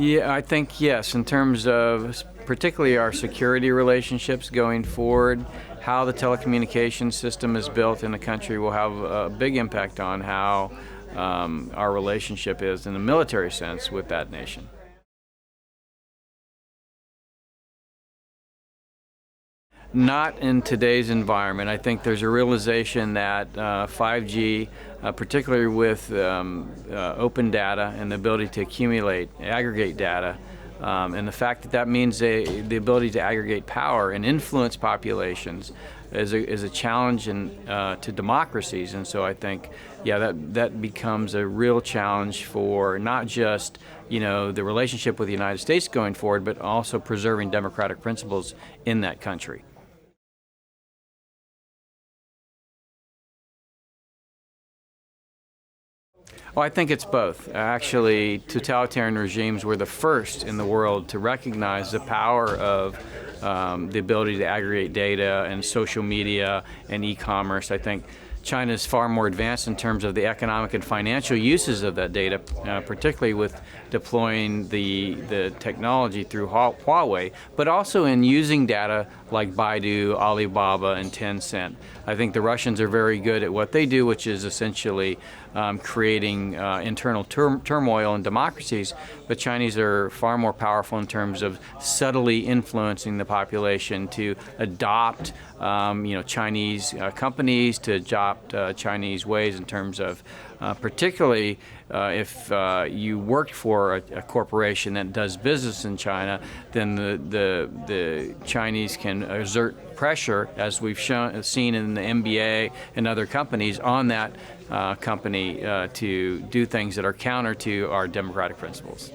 Yeah, I think yes, in terms of particularly our security relationships going forward, how the telecommunications system is built in the country will have a big impact on how our relationship is in the military sense with that nation. Not in today's environment. I think there's a realization that 5G, particularly with open data and the ability to aggregate data, and the fact that that means the ability to aggregate power and influence populations is a challenge to democracies. And so I think, yeah, that becomes a real challenge for not just the relationship with the United States going forward, but also preserving democratic principles in that country. Well, I think it's both. Actually, totalitarian regimes were the first in the world to recognize the power of the ability to aggregate data and social media and e-commerce. I think China is far more advanced in terms of the economic and financial uses of that data, particularly with deploying the technology through Huawei, but also in using data like Baidu, Alibaba, and Tencent. I think the Russians are very good at what they do, which is essentially creating internal turmoil in democracies, but Chinese are far more powerful in terms of subtly influencing the population to adopt Chinese companies, to adopt Chinese ways in terms of particularly if you work for a corporation that does business in China, then the Chinese can exert pressure, as we've seen in the NBA and other companies, on that company to do things that are counter to our democratic principles.